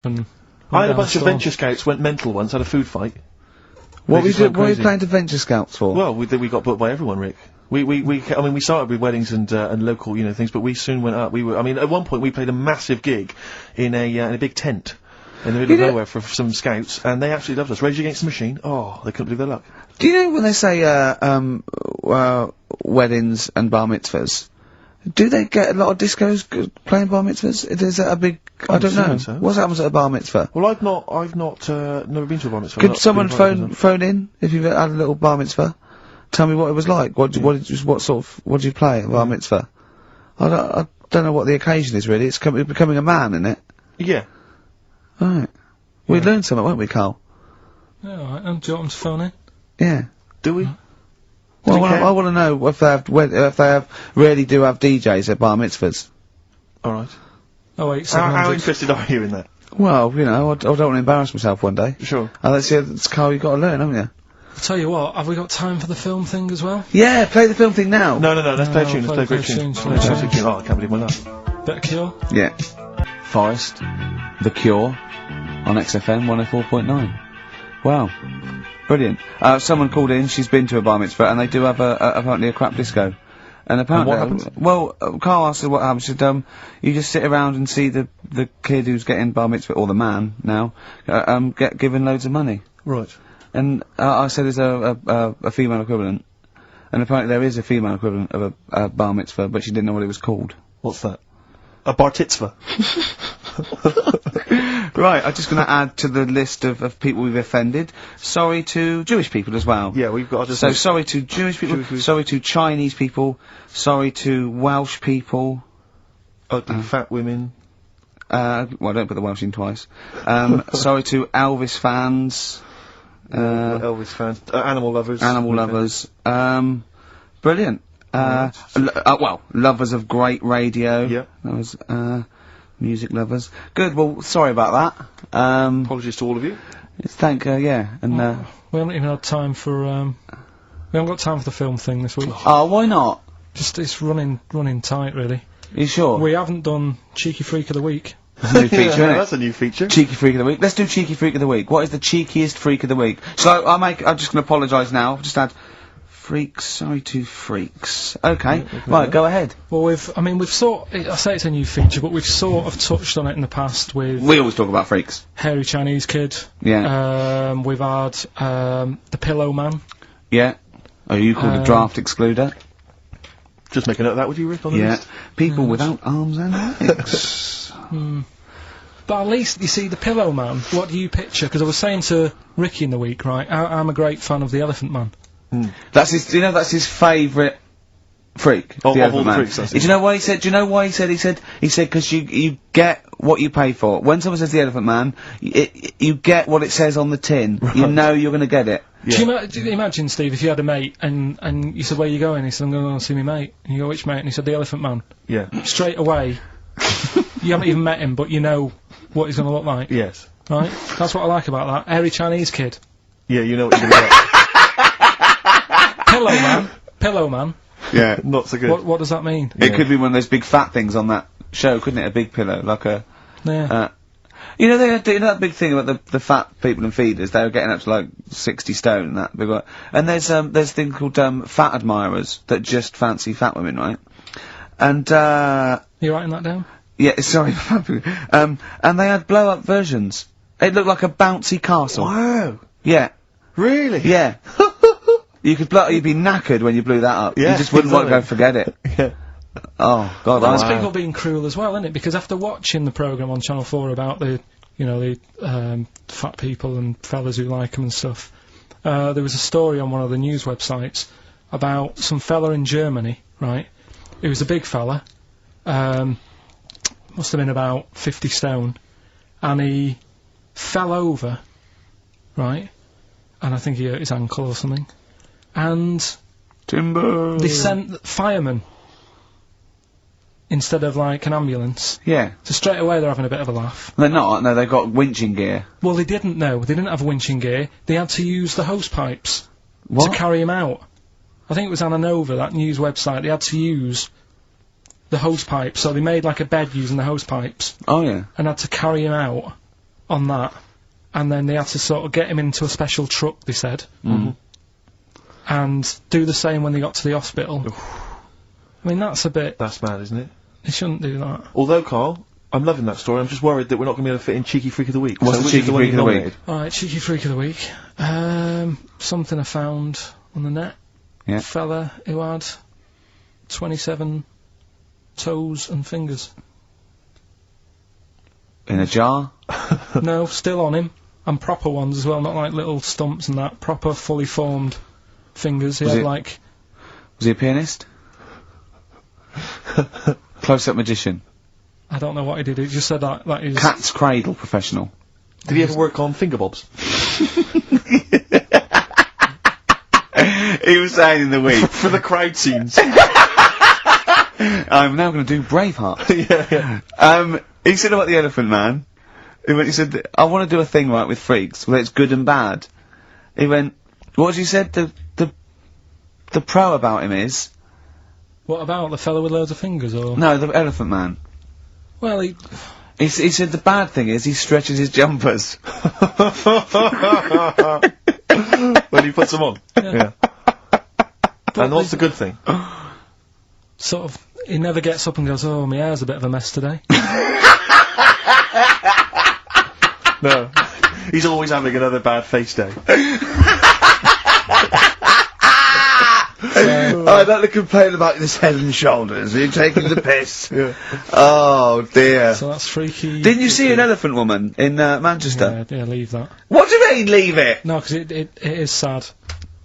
And I had a bunch of Venture Scouts went mental once, had a food fight. What were you playing to Venture Scouts for? Well, we got booked by everyone, Rick. I mean, we started with weddings and local, things, but we soon went up. At one point we played a massive gig in a big tent in the middle of nowhere for some scouts, and they absolutely loved us. Rage Against the Machine. Oh, they couldn't believe their luck. Do you know when they say, weddings and bar mitzvahs, do they get a lot of discos playing bar mitzvahs? Is that a big... I don't know. So. What happens at a bar mitzvah? Well, I've not never been to a bar mitzvah. Could someone phone in if you've had a little bar mitzvah? Tell me what it was like. What did you play at a bar mitzvah? I don't know what the occasion is really. It's becoming a man, isn't it? Yeah. Right. We'd learn something, won't we, Carl? Yeah, alright. Do you want them to phone in? Yeah. Do we? Well, I want to know if they really do have DJs at bar mitzvahs. Alright. Oh wait, how interested are you in that? Well, I don't want to embarrass myself one day. Sure. It's Carl, you've got to learn, haven't you? I'll tell you what, have we got time for the film thing as well? Yeah, play the film thing now. No, let's play a tune, let's play a tune. Oh, I can't believe my luck. Bit of Cure? Yeah. Forest, The Cure, on XFM 104.9. Wow. Brilliant. Someone called in, she's been to a bar mitzvah, and they do have apparently a crap disco. And apparently, what happens? Well, Carl asked her what happens. She said, you just sit around and see the kid who's getting bar mitzvah, or the man now, get given loads of money. Right. And I said there's a female equivalent, and apparently there is a female equivalent of a bar mitzvah, but she didn't know what it was called. What's that? A bar titzvah. Right, I'm just going to add to the list of people we've offended. Sorry to Jewish people as well. Yeah, we've got to So sorry to Jewish people, sorry to Chinese people, sorry to Welsh people. Ugly fat women. Well, don't put the Welsh in twice. Sorry to Elvis fans. Elvis fans. Animal lovers. Animal lovers. Brilliant. Well, lovers of great radio. Yeah. That was, music lovers. Good, well, sorry about that. Apologies to all of you. Yeah, and, we haven't even had time for, we haven't got time for the film thing this week. Oh, why not? Just, it's running tight, really. You sure? We haven't done Cheeky Freak of the Week. That's a new feature, isn't it? That's a new feature. Cheeky Freak of the Week. Let's do Cheeky Freak of the Week. What is the cheekiest freak of the week? So, I'm just gonna apologise now. Just add freaks, sorry to freaks. Okay, right, go ahead. Well, I say it's a new feature, but we've sort of touched on it in the past with... We always talk about freaks. Hairy Chinese Kid. Yeah. We've had, the Pillow Man. Yeah. Oh, you called a draft excluder. Just make a note of that, would you, Rick, on the list? People without arms and legs. But at least, you see, the Pillow Man, what do you picture? Because I was saying to Ricky in the week, right, I'm a great fan of the Elephant Man. That's his favourite freak. Of the all the man. freaks, that's Do you know why he said? Do you know why he said? He said because you get what you pay for. When someone says the Elephant Man, you get what it says on the tin. Right. You know you're going to get it. Yeah. Do you imagine, Steve, if you had a mate and you said, where are you going? He said, I'm going to go and see my mate. And you go, which mate? And he said, the Elephant Man. Yeah. Straight away, you haven't even met him, but you know what he's going to look like. Yes. Right? That's what I like about that. Hairy Chinese Kid. Yeah, you know what you're going to get. Pillow Man. Yeah. Not so good. What does that mean? It could be one of those big fat things on that show, couldn't it? A big pillow, like a... Yeah. You know, they do that big thing about the fat people in feeders. They were getting up to like 60 stone and that big one. And there's a thing called fat admirers that just fancy fat women, right? And You writing that down? Yeah, sorry. And they had blow up versions. It looked like a bouncy castle. Wow. Yeah. Really? Yeah. You'd be knackered when you blew that up. Yeah, You just wouldn't want to go forget it. Yeah. Oh, God. Well, that's people being cruel as well, isn't it? Because after watching the programme on Channel 4 about the fat people and fellas who like them and stuff, there was a story on one of the news websites about some fella in Germany, right? He was a big fella, must have been about 50 stone, and he fell over, right? And I think he hurt his ankle or something. And Timber. they sent firemen instead of like an ambulance. Yeah. So straight away they're having a bit of a laugh. They're not. No, they've got winching gear. Well, they didn't know. They didn't have winching gear. They had to use the hose pipes to carry him out. I think it was Anna Nova, that news website. They had to use the hose pipes, so they made like a bed using the hose pipes. Oh yeah. And had to carry him out on that, and then they had to sort of get him into a special truck, they said, and do the same when they got to the hospital. I mean, that's a bit... That's mad, isn't it? They shouldn't do that. Although, Carl, I'm loving that story. I'm just worried that we're not going to be able to fit in Cheeky Freak of the Week. What's the which Cheeky is one Freak you of the week? nominated? Alright, Cheeky Freak of the Week. Something I found on the net. Yeah. Fella who had 27 toes and fingers. In a jar? No, still on him. And proper ones as well, not like little stumps and that. Proper, fully formed fingers. He Was had it- like... Was he a pianist? Close-up magician? I don't know what he did. He just said that he's... Cat's cradle professional? Did he ever work on finger bobs? He was saying in the week, For the crowd scenes. I'm now going to do Braveheart. He said about the Elephant Man, he said, I want to do a thing right with freaks, where it's good and bad. He went, what you said, the pro about him is, What about the fella with loads of fingers, or...? no, the Elephant Man. Well, he... He said the bad thing is he stretches his jumpers. When he puts them on. Yeah. And what's the good thing? Sort of... He never gets up and goes, oh, my hair's a bit of a mess today. No. He's always having another bad face day. I'd like to complain about this head and shoulders. Are you taking the piss? Yeah. Oh dear. So that's freaky. Didn't you see an elephant woman in Manchester? Yeah, leave that. What do you mean, leave it? No, because it is sad.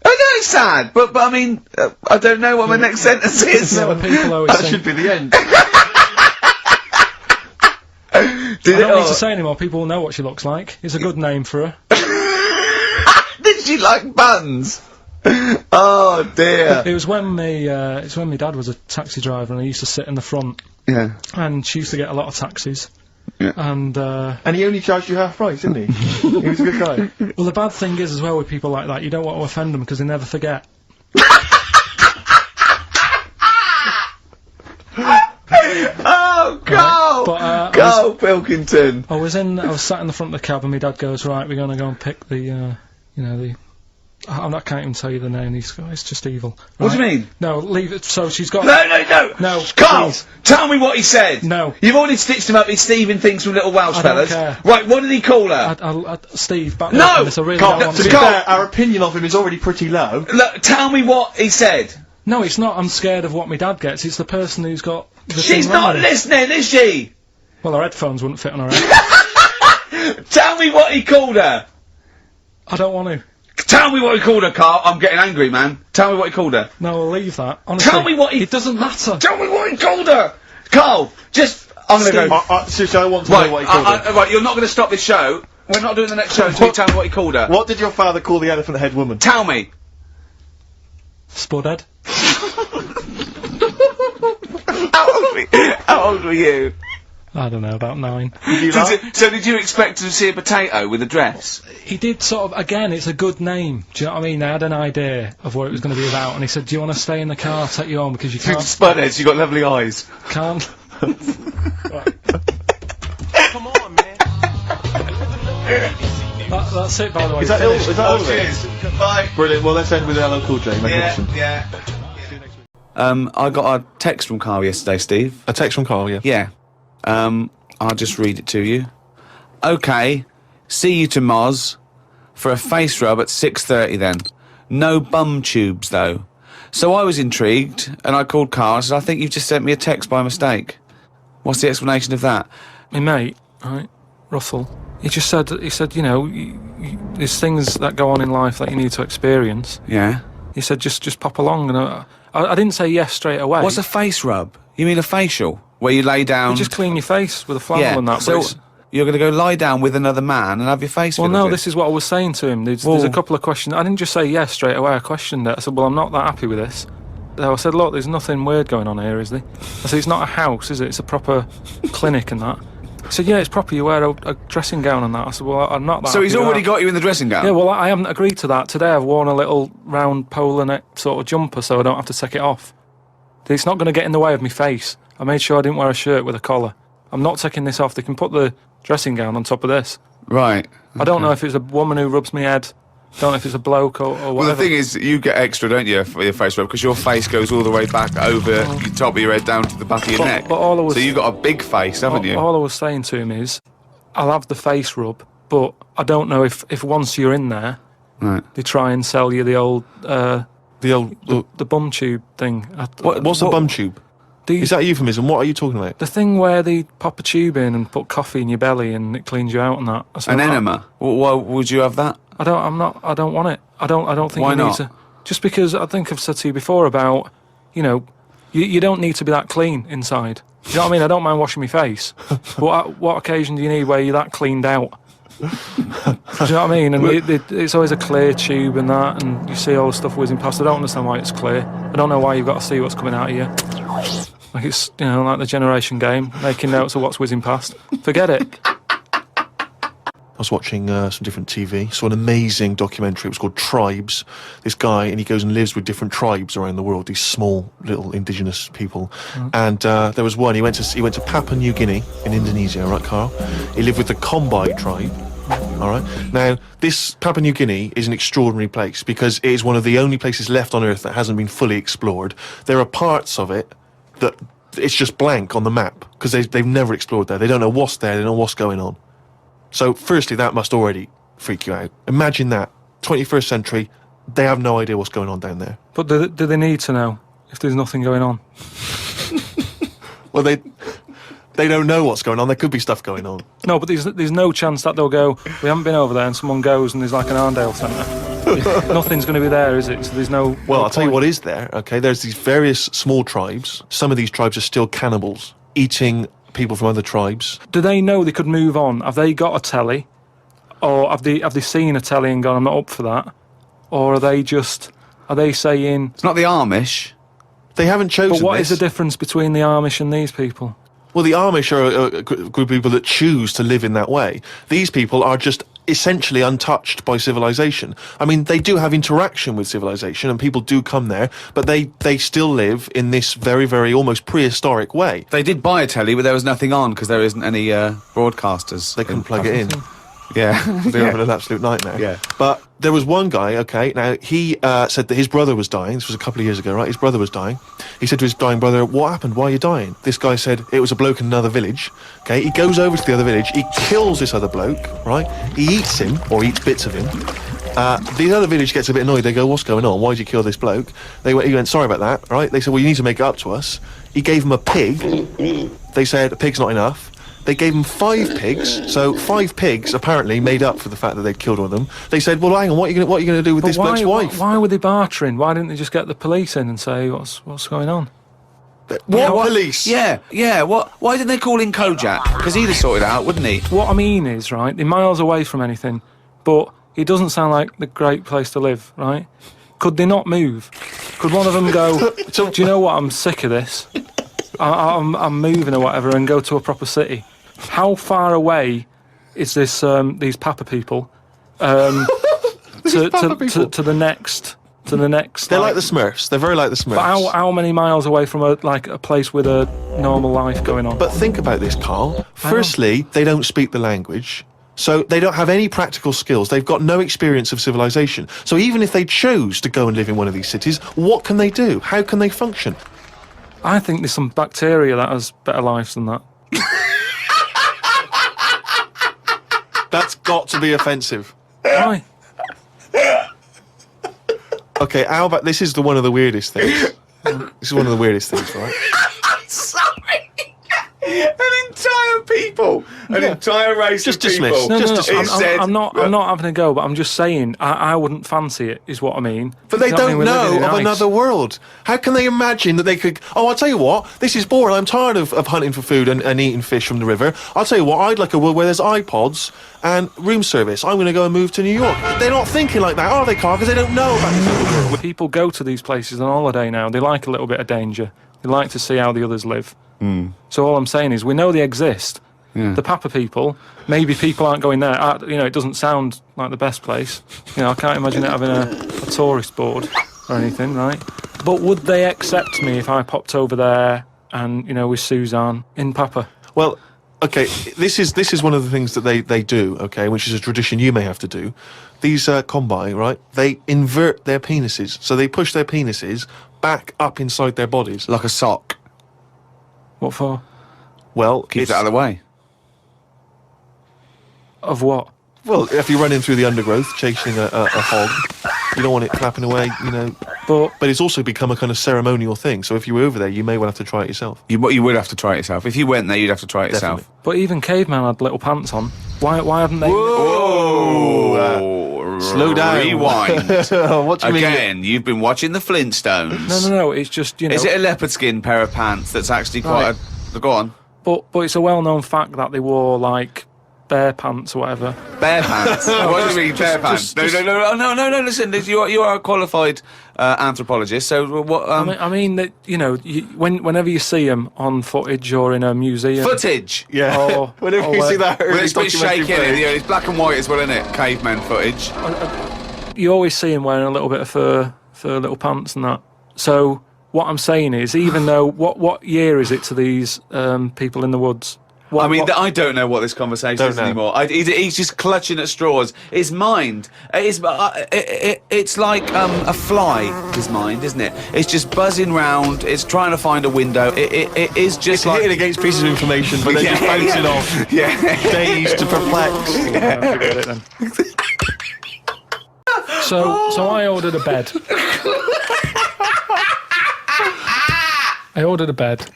I know it's sad, but I mean, I don't know what my next sentence is. You know, when people always That think... should be the end. Did I don't need or- to say anymore, people will know what she looks like. It's a good name for her. Did she like buns? Oh dear. It was when it's when my dad was a taxi driver and I used to sit in the front, Yeah. and she used to get a lot of taxis. Yeah. And, And he only charged you half price, didn't he? He was a good guy. well, the bad thing is as well with people like that, you don't want to offend them because they never forget. Oh, go! But, Go, Pilkington! I was sat in the front of the cab and my dad goes, right, we're going to go and pick the, I can't even tell you the name of these guys, it's just evil. What do you Right? mean? No, leave it, so she's got... No! No, Carl! please. Tell me what he said! No. You've already stitched him up with Stephen things from Little Welsh I don't fellas. care. Right, what did he call her? Steve, back No! up on this, I really Carl, don't want to be to... Carl- fair, our opinion of him is already pretty low. Look, tell me what he said. No, it's not, I'm scared of what my dad gets, it's the person who's got... the She's thing wrong not with it. listening, is she? Well, her headphones wouldn't fit on her head. Tell me what he called her. I don't want to. Tell me what he called her, Carl. I'm getting angry, man. Tell me what he called her. No, I'll leave that. Honestly, Tell me what he... It doesn't matter. Tell me what he called her! Carl, just... I'm gonna Steve. go... Seriously, I want to know what he called her. Right, you're not gonna stop this show. We're not doing the next show until you tell me what he called her. What did your father call the elephant head woman? Tell me. Spudhead. How old were you? I don't know, about 9. Did you laugh? So did you expect to see a potato with a dress? He did sort of, again, it's a good name. Do you know what I mean? They had an idea of what it was going to be about, and he said, do you want to stay in the car, I'll take you home, because you Spudheads, you got lovely eyes. can't. Come on, man. That's it, by the way. Is that all? Finished. Is that all of it? Bye. Brilliant. Well, let's end with LL Cool J. Magnificent. Yeah. I got a text from Carl yesterday, Steve. A text from Carl, yeah. Yeah. I'll just read it to you. Okay, see you to Moz for a face rub at 6:30 then. No bum tubes, though. So I was intrigued, and I called Carl and said, I think you've just sent me a text by mistake. What's the explanation of that? My mate, right, Russell, he said, you know, there's things that go on in life that you need to experience. Yeah? He said, just pop along, and I didn't say yes straight away. What's a face rub? You mean a facial? Where you lay down... You just clean your face with a flannel yeah, and that, so but it's... you're going to go lie down with another man and have your face Well, filled no, with this is what I was saying to him. There's a Well- couple of questions. I didn't just say yes straight away. I questioned it. I said, well, I'm not that happy with this. So I said, look, there's nothing weird going on here, is there? I said, it's not a house, is it? It's a proper clinic and that. He said, yeah, it's proper. You wear a dressing gown and that. I said, well, I'm not that So he's happy with already that. got you in the dressing gown? Yeah, well, I haven't agreed to that. Today I've worn a little round polar neck sort of jumper so I don't have to take it off. It's not going to get in the way of my face. I made sure I didn't wear a shirt with a collar. I'm not taking this off. They can put the dressing gown on top of this. Right. I don't know if it's a woman who rubs my head. Don't know if it's a bloke or whatever. Well, the thing is, you get extra, don't you, for your face rub, because your face goes all the way back over the top of your head down to the back of your neck. But all I was, so you've got a big face, haven't you? All I was saying to him is, I'll have the face rub, but I don't know if once you're in there, Right. they try and sell you the old the bum tube thing. What's a bum tube? Is that a euphemism? What are you talking about? The thing where they pop a tube in and put coffee in your belly and it cleans you out and that. An enema? Why would you have that? I don't want it. I don't think Why you not? need to. Just because I think I've said to you before about, you don't need to be that clean inside. Do you know what I mean? I don't mind washing my face. But what occasion do you need where you're that cleaned out? Do you know what I mean? And it's always a clear tube and that, and you see all the stuff whizzing past. I don't understand why it's clear. I don't know why you've got to see what's coming out of you. Like it's, like the generation game, making notes of what's whizzing past. Forget it. I was watching some different TV, saw an amazing documentary. It was called Tribes. This guy, and he goes and lives with different tribes around the world, these small little indigenous people. And there was one, he went to Papua New Guinea in Indonesia, right, Carl? He lived with the Kombai tribe. All right. Now, this Papua New Guinea is an extraordinary place because it is one of the only places left on Earth that hasn't been fully explored. There are parts of it that it's just blank on the map because they've never explored there. They don't know what's there. They don't know what's going on. So, firstly, that must already freak you out. Imagine that. 21st century, they have no idea what's going on down there. But do they need to know if there's nothing going on? Well, they don't know what's going on. There could be stuff going on. No, but there's no chance that they'll go, we haven't been over there, and someone goes and there's like an Arndale centre. Nothing's going to be there, is it? So there's no... Well, no I'll tell you point. what is there, okay? There's these various small tribes. Some of these tribes are still cannibals, eating people from other tribes. Do they know they could move on? Have they got a telly? Or have they seen a telly and gone, I'm not up for that? Or are they saying... It's not the Amish. They haven't chosen But what is this. the difference between the Amish and these people? Well, the Amish are a group of people that choose to live in that way. These people are just essentially untouched by civilization. I mean, they do have interaction with civilization and people do come there, but they still live in this very, very almost prehistoric way. They did buy a telly, but there was nothing on because there isn't any broadcasters. They couldn't plug it in. Yeah. They're having an absolute nightmare. Yeah. But there was one guy, okay, now he said that his brother was dying. This was a couple of years ago, right? His brother was dying. He said to his dying brother, what happened? Why are you dying? This guy said it was a bloke in another village. Okay, he goes over to the other village. He kills this other bloke, right? He eats him, or eats bits of him. The other village gets a bit annoyed. They go, what's going on? Why did you kill this bloke? He went, sorry about that, right? They said, well, you need to make it up to us. He gave him a pig. They said, a pig's not enough. They gave him 5 pigs, so 5 pigs apparently made up for the fact that they'd killed all of them. They said, well, hang on, what are you going to do with this bloke's wife? Why were they bartering? Why didn't they just get the police in and say, what's going on? What police? Yeah. Why didn't they call in Kojak? Because he'd have sorted it out, wouldn't he? What I mean is, right, they're miles away from anything, but it doesn't sound like the great place to live, right? Could they not move? Could one of them go, do you know what, I'm sick of this. I'm moving or whatever and go to a proper city. How far away is this these Papa people to the next They're like the Smurfs. They're very like the Smurfs. But how many miles away from a place with a normal life going on? But think about this, Carl. Firstly, they don't speak the language. So they don't have any practical skills. They've got no experience of civilization. So even if they chose to go and live in one of these cities, what can they do? How can they function? I think there's some bacteria that has better lives than that. That's got to be offensive. Why? Okay, how about this is one of the weirdest things. This is one of the weirdest things, right? Sorry. An entire people, an entire race Just of people. dismiss. No, Just no, to- I'm not having a go, but I'm just saying I wouldn't fancy it, is what I mean. But they You know what I don't mean? We're living know in of ice. another world. How can they imagine that they could... Oh, I'll tell you what, this is boring. I'm tired of hunting for food and eating fish from the river. I'll tell you what, I'd like a world where there's iPods and room service. I'm going to go and move to New York. They're not thinking like that, are they, Carl? Because they don't know about this other world. People go to these places on holiday now. They like a little bit of danger. They like to see how the others live. So all I'm saying is we know they exist. The Papa people, maybe people aren't going there. It doesn't sound like the best place. I can't imagine it having a tourist board or anything, right? But would they accept me if I popped over there and, with Suzanne in Papa? Well, okay, this is one of the things that they do, okay, which is a tradition you may have to do. These combine, right? They invert their penises, so they push their penises back up inside their bodies. Like a sock. What for? Well, Keeps it out of the way. Of what? Well, if you're running through the undergrowth chasing a hog, you don't want it flapping away, you know. But it's also become a kind of ceremonial thing. So if you were over there, you may well have to try it yourself. You would have to try it yourself. If you went there, you'd have to try it Definitely. yourself. But even caveman had little pants on. Why haven't they? Whoa! Slow down. Rewind. What do you mean? Again, you've been watching the Flintstones. No. It's just, you know. Is it a leopard skin pair of pants that's actually quite a... Go on. But it's a well-known fact that they wore like bear pants or whatever. Bare pants? What do you mean, bare pants? No, listen, you are a qualified anthropologist, so what... I mean that, you know, whenever you see them on footage or in a museum... Footage! Yeah. Or- Whenever or you see where- that early It's a bit documentary shaky, isn't it? footage. Yeah, it's black and white as well, isn't it? Caveman footage. You always see them wearing a little bit of fur little pants and that. So what I'm saying is, even though... What year is it to these people in the woods? I don't know what this conversation Don't is know. anymore. He's just clutching at straws. His mind, it's like a fly. His mind, isn't it? It's just buzzing round. It's trying to find a window. It is just It's like hitting against pieces of information, but then just bouncing off. Yeah. Dazed to perplex. Forget it then. So I ordered a bed. I ordered a bed.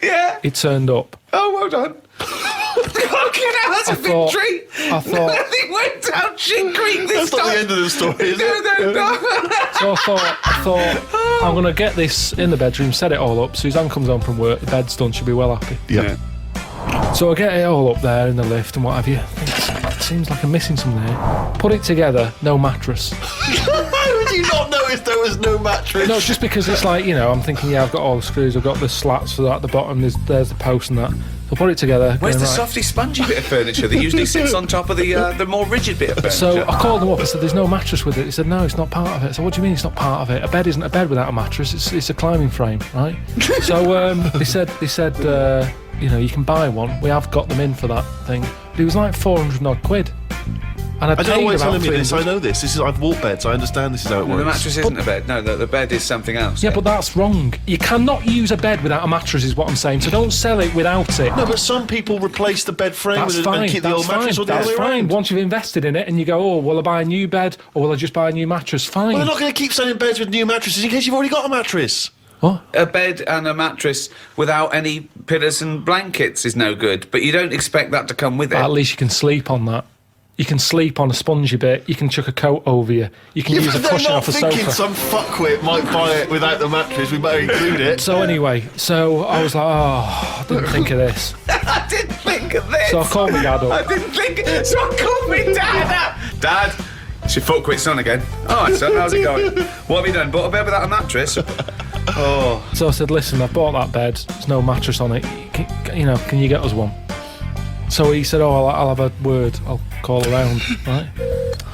Yeah. It turned up. Oh, well done. Fucking hell, that's a victory. I thought. They went down shingering this That's not time. the end of the story, is it? No. So I thought I'm gonna get this in the bedroom, set it all up. Suzanne comes home from work, the bed's done, she'll be well happy. Yeah. So I get it all up there in the lift and what have you. It seems like I'm missing something here. Put it together, no mattress. How would you not notice there was no mattress? No, just because it's like, you know, I'm thinking, yeah, I've got all the screws, I've got the slats for that at the bottom, there's the post and that. So I put it together. Where's going, the right. softy, spongy bit of furniture that usually sits on top of the more rigid bit of furniture? So I called them up. I said, "There's no mattress with it." He said, "No, it's not part of it." So what do you mean it's not part of it? A bed isn't a bed without a mattress. It's a climbing frame, right? So they said, you know, you can buy one. We have got them in for that thing. But it was like 400 odd quid. And I don't know why you're telling me this. I 300. know this. I've walked beds. I understand this is how it No, works. the mattress isn't a bed. No, the bed is something else. Yeah, but that's wrong. You cannot use a bed without a mattress, is what I'm saying. So don't sell it without it. No, but some people replace the bed frame That's with fine. and keep the That's old mattress fine. or the other That's way fine. around. Once you've invested in it and you go, oh, will I buy a new bed or will I just buy a new mattress? Fine. Well, they're not going to keep selling beds with new mattresses in case you've already got a mattress. What? A bed and a mattress without any pillows and blankets is no good, but you don't expect that to come with it. At least you can sleep on that. You can sleep on a spongy bit. You can chuck a coat over you. You can use a they're cushion not off a thinking sofa. some fuckwit might buy it without the mattress. We better include it. So anyway, so I was like, oh, I didn't think of this. I didn't think of this. So I called my dad I up. didn't think. So I called me dad up. Dad, it's your foot quit son again. All right, son, how's it going? What have you done? Bought a bed without a mattress? Oh. So I said, listen, I bought that bed. There's no mattress on it. Can you get us one? So he said, oh, I'll have a word. I'll call around, right?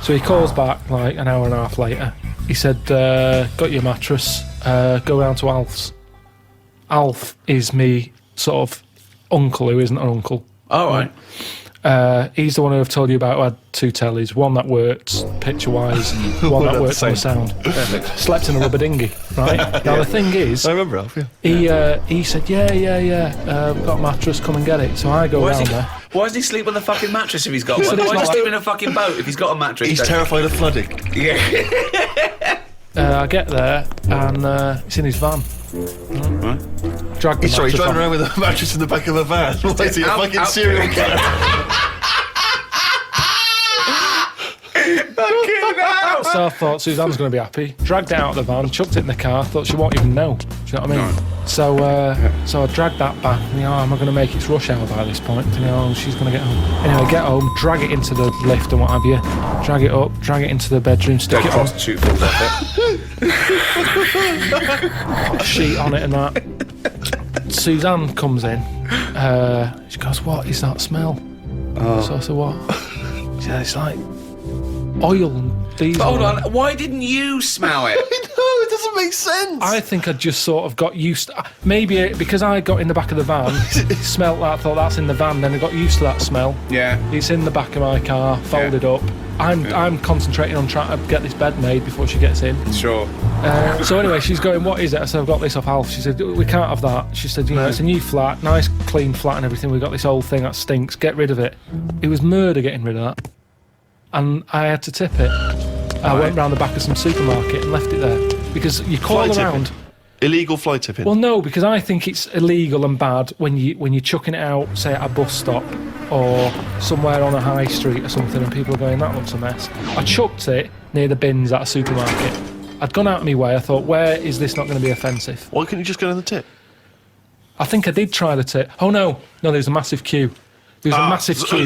So he calls back like an hour and a half later. He said, got your mattress. Go round to Alf's. Alf is me sort of uncle who isn't an uncle. All right. He's the one who I've told you about who had two tellies. One that worked picture-wise, one that worked on the sound. Slept in a rubber dinghy, right? Now the thing is, I remember Alf, yeah. he said, yeah, we've got a mattress, come and get it. So I go round there. Why doesn't he sleep on the fucking mattress if he's got one? said it's Why not does he like- sleep in a fucking boat if he's got a mattress? He's terrified of flooding. Yeah. I get there and it's in his van. Right. Drag the Sorry, he's mattress driving on. around with a mattress in the back of a van. What is he, a Out- fucking out- serial killer? Fucking hell. So I thought Suzanne's going to be happy. Dragged it out of the van, chucked it in the car. Thought she won't even know. Do you know what I mean? No. So I dragged that back. And, am I going to make it rush hour by this point? She's going to get home. Anyway, get home, drag it into the lift and what have you. Drag it up, drag it into the bedroom, stick Don't it on, prostitute falls off put a sheet on it and that. Suzanne comes in. She goes, "What is that smell?" So I said, "What?" She said, "It's like oil and diesel." But hold on, why didn't you smell it? No, it doesn't make sense. I think I just sort of got used to, maybe because I got in the back of the van, smelt that, thought that's in the van, then I got used to that smell. Yeah. It's in the back of my car, folded up. I'm concentrating on trying to get this bed made before she gets in. Sure. So anyway, she's going, what is it? I said, I've got this off Alf. She said, we can't have that. She said, it's a new flat, nice clean flat and everything. We've got this old thing that stinks. Get rid of it. It was murder getting rid of that. And I had to tip it. I went round the back of some supermarket and left it there. Because you call Fly around... tipping. Illegal fly tipping. Well, no, because I think it's illegal and bad when you're chucking it out, say at a bus stop or somewhere on a high street or something, and people are going, that looks a mess. I chucked it near the bins at a supermarket. I'd gone out of my way. I thought, where is this not going to be offensive? Why couldn't you just go down the tip? I think I did try the tip. Oh no, there was a massive queue. There was a massive queue.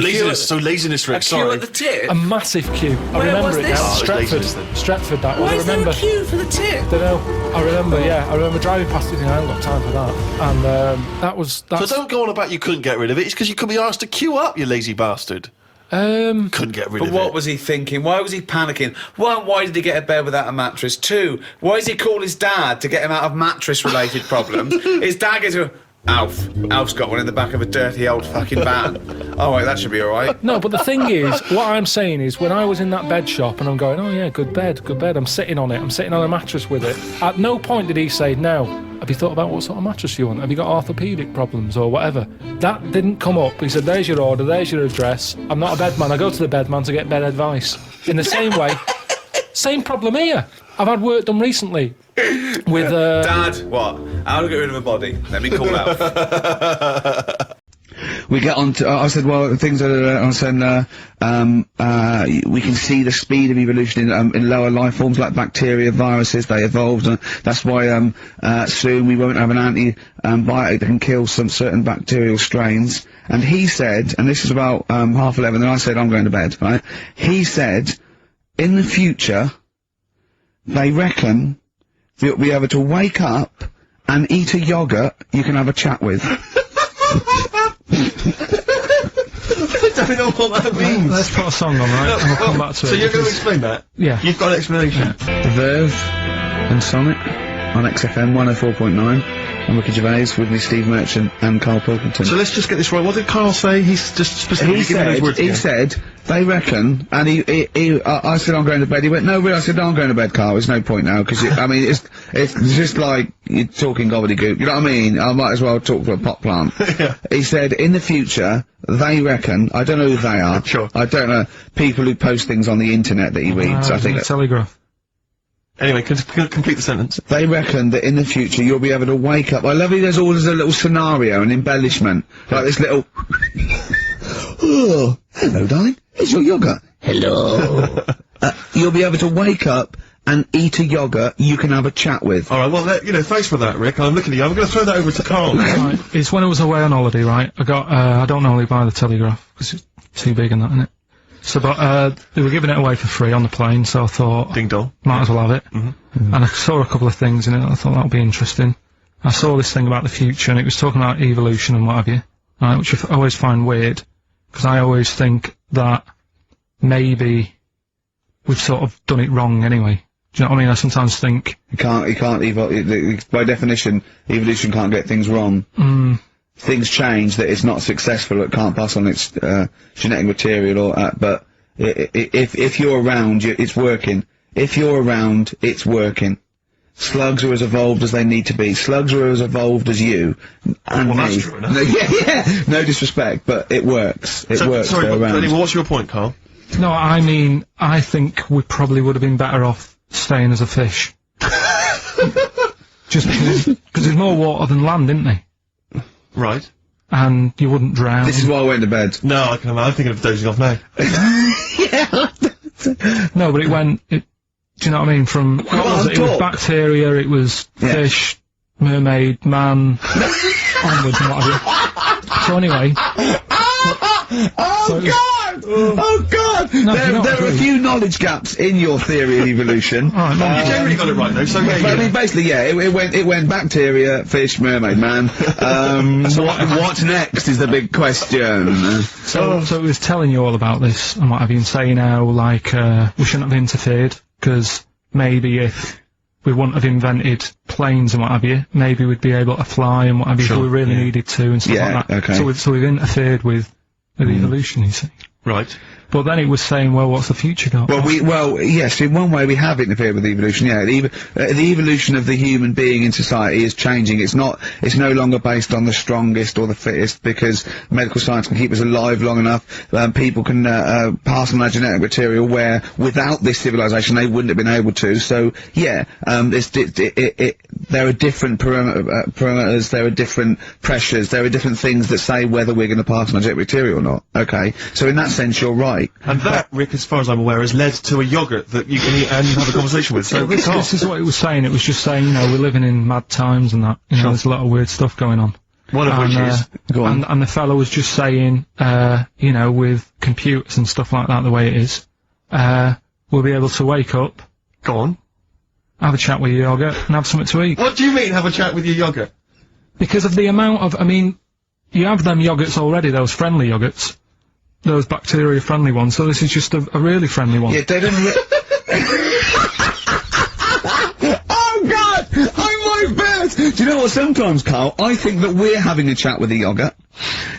Laziness, Rick. Queue at the tip? A massive queue. I Where remember was it this? now. Oh, Stretford. laziness then. Stretford, that was. Why I is there remember. a queue for the tip? Don't know. I remember, yeah. I remember driving past it and I haven't got time for that. And that's... So don't go on about you couldn't get rid of it. It's because you could be asked to queue up, you lazy bastard. Couldn't get rid But of what it. was he thinking? Why was he panicking? One, why did he get a bed without a mattress? Two, why does he call his dad to get him out of mattress-related problems? His dad goes to Alf's got one in the back of a dirty old fucking van. Oh, wait, that should be all right. No, but the thing is, what I'm saying is, when I was in that bed shop and I'm going, oh yeah, good bed, I'm sitting on it, I'm sitting on a mattress with it. At no point did he say, now, have you thought about what sort of mattress you want? Have you got orthopaedic problems or whatever? That didn't come up. He said, there's your order, there's your address. I'm not a bed man, I go to the bed man to get bed advice. In the same way, same problem here. I've had work done recently with... Dad, what? How to get rid of a body? Let me call Alf. We get on to, I said, well, things that I said, we can see the speed of evolution in lower life forms like bacteria, viruses, they evolved, and that's why, soon we won't have an antibiotic that can kill some certain bacterial strains. And he said, and this is about, 11:30, and I said, I'm going to bed, right? He said, in the future, they reckon that you'll be able to wake up and eat a yogurt you can have a chat with. I don't know what that means. Let's put a song on, right? And we'll come back to it. So you're going to explain that? Yeah. You've got an explanation? Verve and Sonic on XFM 104.9. And Ricky Gervais with me, Steve Merchant and Karl Pilkington. So let's just get this right. What did Karl say? He's just specifically giving his words He again. said, they reckon, and I said I'm going to bed, he went, no really, I said, no, I'm going to bed, Karl, there's no point now, because, I mean, it's just like, you're talking gobbledygook, you know what I mean? I might as well talk to a pot plant. Yeah. He said, in the future, they reckon, I don't know who they are, Sure. I don't know, people who post things on the internet that he reads, I think. Telegraph. Anyway, complete the sentence. They reckon that in the future you'll be able to wake up. I love it. There's always a little scenario, an embellishment, like this little. Oh, hello, darling. It's your yogurt. Hello. You'll be able to wake up and eat a yogurt you can have a chat with. Alright, well, thanks for that, Rick. I'm looking at you. I'm going to throw that over to Karl now. Right. It's when I was away on holiday, right? I got, I don't normally buy the Telegraph, because it's too big and that, innit? So, but, they were giving it away for free on the plane, so I thought... Ding dong. Might as well have it. And I saw a couple of things in it, and I thought that would be interesting. I saw this thing about the future, and it was talking about evolution and what have you, right, which I always find weird, because I always think that maybe we've sort of done it wrong anyway. Do you know what I mean? I sometimes think... You can't evolve, by definition, evolution can't get things wrong. Things change, that it's not successful, it can't pass on its, genetic material or, but, if you're around, it's working. If you're around, it's working. Slugs are as evolved as they need to be. Slugs are as evolved as you. And Well, me. that's true enough. Yeah, no disrespect, but it works. It works, Sorry, they're but around. anyway, what's your point, Karl? No, I mean, I think we probably would have been better off staying as a fish. Just because there's more water than land, isn't there? Right. And you wouldn't drown. This is why I went to bed. No, I can imagine. I'm thinking of dozing off now. No, but do you know what I mean? From, what was it? It was bacteria, it was fish, mermaid, man, onwards and what have you. So anyway. Oh God! No, there are a few knowledge gaps in your theory of evolution. You generally got it right, though, so yeah, I mean, basically, yeah, it went bacteria, fish, mermaid, man. What's next is the big question. So it was telling you all about this and what have you, and saying how, like, we shouldn't have interfered, because maybe if we wouldn't have invented planes and what have you. Maybe we'd be able to fly and what have you if we really needed to and stuff like that. Okay. So we've interfered with evolution, you see. Right. But then it was saying, well, what's the future got? Well, yes, in one way we have interfered with evolution, yeah. The evolution of the human being in society is changing. It's no longer based on the strongest or the fittest, because medical science can keep us alive long enough. People can, pass on our genetic material where, without this civilization, they wouldn't have been able to. So, yeah, there are different parameters, there are different pressures, there are different things that say whether we're going to pass on our genetic material or not. Okay? So in that sense, you're right. And that, Rick, as far as I'm aware, has led to a yogurt that you can eat and have a conversation with. So this is what it was saying. It was just saying, you know, we're living in mad times and that. You know, there's a lot of weird stuff going on. One of which is... Go on. And the fellow was just saying, you know, with computers and stuff like that, the way it is, we'll be able to wake up, Go on. have a chat with your yogurt, and have something to eat. What do you mean, have a chat with your yogurt? Because of the amount of, I mean, you have them yogurts already, those friendly yogurts. Those bacteria-friendly ones, so this is just a really friendly one. Yeah, they don't Oh God! I might burst! Do you know what, sometimes, Carl, I think that we're having a chat with the yogurt.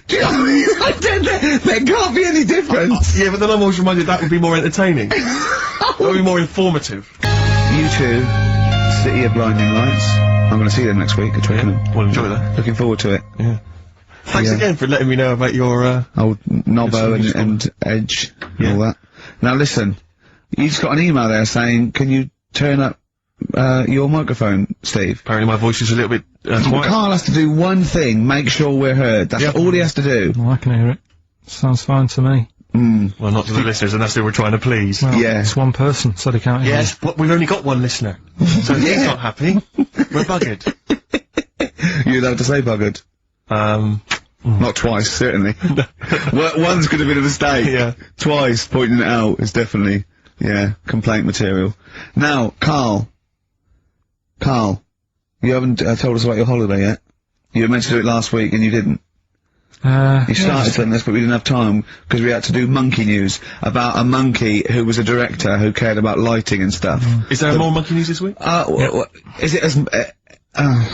Do you know what I mean? There can't be any difference. Yeah, but then I'm always reminded that would be more entertaining. That would be more informative. U2, City of Blinding Lights. I'm going to see them next week at Twickenham. Well, enjoy that. Looking forward to it. Yeah. Thanks again for letting me know about your, Old Nobbo and Edge and all that. Now listen, you just got an email there saying, can you turn up your microphone, Steve? Apparently my voice is a little bit, quiet. Carl has to do one thing, make sure we're heard. That's all he has to do. Well, I can hear it. Sounds fine to me. Well, not to the listeners, and that's who we're trying to please. Well, Yeah. it's one person, so they can't hear Yes, but we've only got one listener. So if he's not happy, we're buggered. You'd have to say buggered. Not twice, certainly. One's could have been a mistake. Yeah. Twice, pointing it out is definitely, yeah, complaint material. Now, Carl, you haven't told us about your holiday yet. You were meant to do it last week and you didn't. You started on this, but we didn't have time because we had to do monkey news about a monkey who was a director who cared about lighting and stuff. Is there more monkey news this week? Is it as?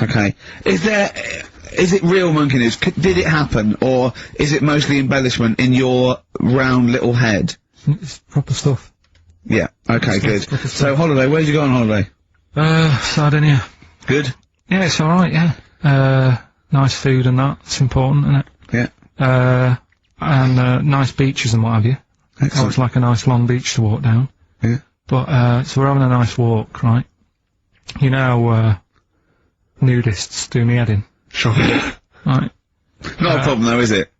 Okay. Is it real monkey news? Did it happen, or is it mostly embellishment in your round little head? It's proper stuff. Yeah. Okay. Good. So holiday. Where'd you go on holiday? Sardinia. Good. Yeah, it's alright, yeah. Nice food and that. It's important, isn't it? Yeah. And nice beaches and what have you. Excellent. It's like a nice long beach to walk down. Yeah. But, so we're having a nice walk, right? You know, nudists do me head in. Sure. Right. Not a problem though, is it?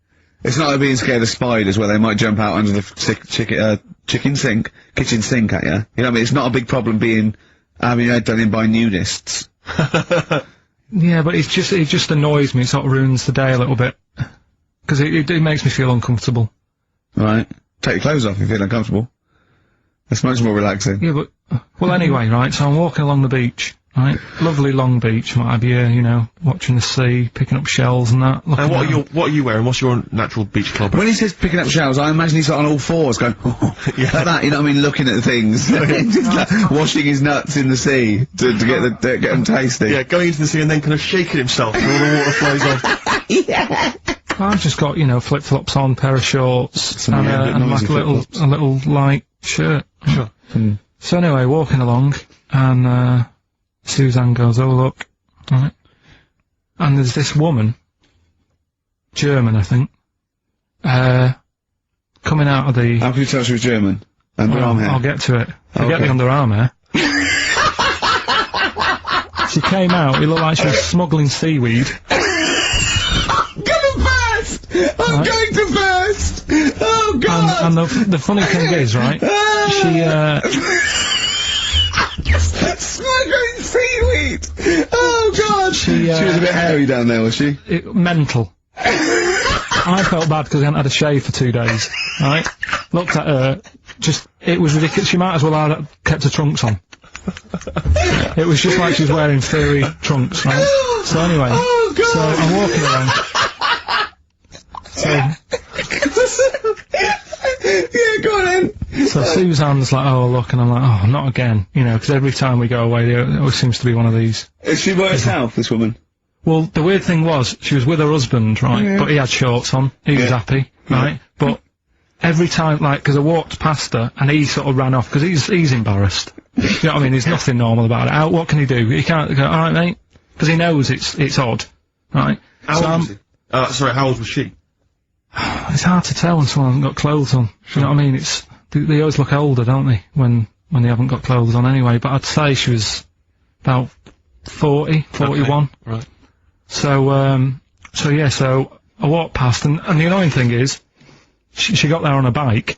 It's not like being scared of spiders where they might jump out under the kitchen sink at you. You know what I mean? It's not a big problem having your head done in by nudists. Yeah, but it just annoys me. It sort of ruins the day a little bit. Because it makes me feel uncomfortable. Right. Take your clothes off if you feel uncomfortable. It's much more relaxing. Yeah, but, well anyway, right, so I'm walking along the beach, right? Lovely long beach, what have you know, watching the sea, picking up shells and that. And what are you wearing? What's your natural beach club? When he says picking up shells, I imagine he's on all fours going, like that, you know what I mean, looking at things. Just like washing his nuts in the sea to get them tasty. Yeah, going into the sea and then kind of shaking himself and all the water flows off. Yeah. I've just got, you know, flip-flops on, pair of shorts, and like a little light shirt. Sure. So anyway, walking along, and, Suzanne goes, oh look, right, and there's this woman, German I think, coming out of the... How can you tell she was German? Underarm hair? I'll get to it. Forget the underarm hair. She came out, it looked like she was smuggling seaweed. I'm going to burst! Oh God! And the funny thing is, right, she, smuggling seaweed! Oh God! She was a bit hairy down there, was she? Mental. I felt bad because I hadn't had a shave for 2 days, right? Looked at her, it was ridiculous. She might as well have kept her trunks on. It was just like she was wearing furry trunks, right? So anyway, so I'm walking around. So, Yeah, go on then. So Suzanne's like, oh, look, and I'm like, oh, not again. You know, because every time we go away, there always seems to be one of these. Is she by herself, this woman? Well, the weird thing was, she was with her husband, right, Yeah. but he had shorts on. He was happy, right? But every time, like, because I walked past her, and he sort of ran off, because he's embarrassed. You know what I mean? There's nothing normal about it. What can he do? He can't go, alright, mate? Because he knows it's odd, right? How old was he? Sorry, how old was she? It's hard to tell when someone hasn't got clothes on. You know what I mean? They always look older, don't they? When they haven't got clothes on anyway. But I'd say she was about 40, 41. Okay. Right. So I walked past, and the annoying thing is, she got there on a bike,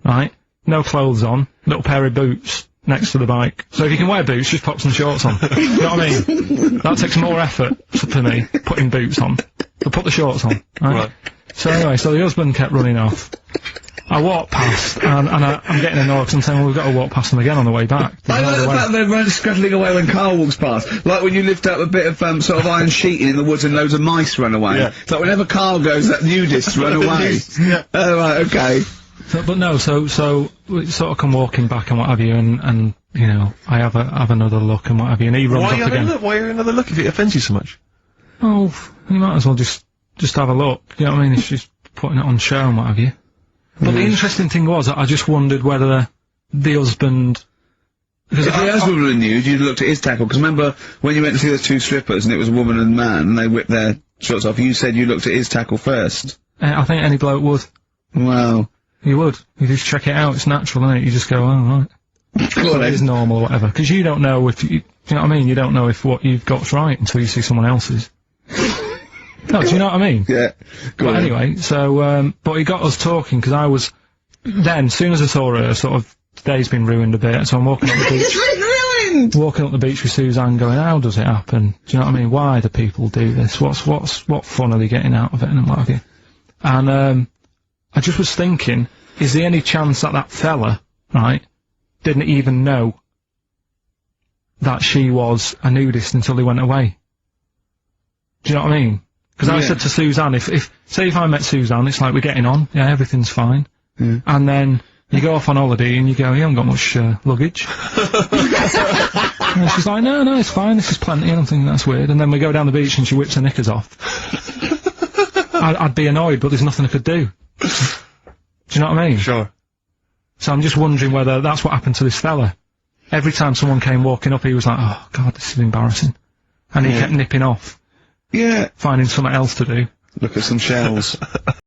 right? No clothes on, little pair of boots next to the bike. So if you can wear boots, just pop some shorts on. You know what I mean? That takes more effort for me, putting boots on. But put the shorts on, right? So anyway, so the husband kept running off. I walked past, and I'm getting annoyed because I'm saying, well, we've got to walk past them again on the way back. I like the fact they're running scuttling away when Carl walks past. Like when you lift up a bit of, sort of iron sheeting in the woods and loads of mice run away. Yeah. It's like whenever Carl goes, that nudists run away. Yeah. Oh, right, okay. So we sort of come walking back and what have you, and you know, I have another look and what have you, and he runs off again. Why are you another look if it offends you so much? Oh, you might as well just have a look. You know what I mean? It's just putting it on show and what have you. But the interesting thing was, I just wondered whether the husband... Because if the husband were nude, you'd looked at his tackle. Because remember, when you went to see those two strippers, and it was a woman and a man, and they whipped their shorts off, you said you looked at his tackle first. I think any bloke would. Wow. You would. You just check it out, it's natural, isn't it? You just go, oh, right. So it is normal or whatever. Because you don't know if you know what I mean? You don't know if what you've got's right until you see someone else's. No, do you know what I mean? Yeah. But anyway, so, but he got us talking, because I was, then, as soon as I saw her, sort of, today's been ruined a bit, so I'm walking up the beach. Walking up the beach with Suzanne going, how does it happen? Do you know what I mean? Why do people do this? What fun are they getting out of it and what have you? And, I just was thinking, is there any chance that fella, right, didn't even know that she was a nudist until he went away? Do you know what I mean? Because I said to Suzanne, say if I met Suzanne, it's like we're getting on, yeah, everything's fine. And then you go off on holiday and you go, you haven't got much luggage. And she's like, no, it's fine, this is plenty, and I'm thinking that's weird. And then we go down the beach and she whips her knickers off. I'd be annoyed, but there's nothing I could do. Do you know what I mean? Sure. So I'm just wondering whether that's what happened to this fella. Every time someone came walking up, he was like, oh, God, this is embarrassing. And he kept nipping off. Yeah. Finding something else to do. Look at some shells.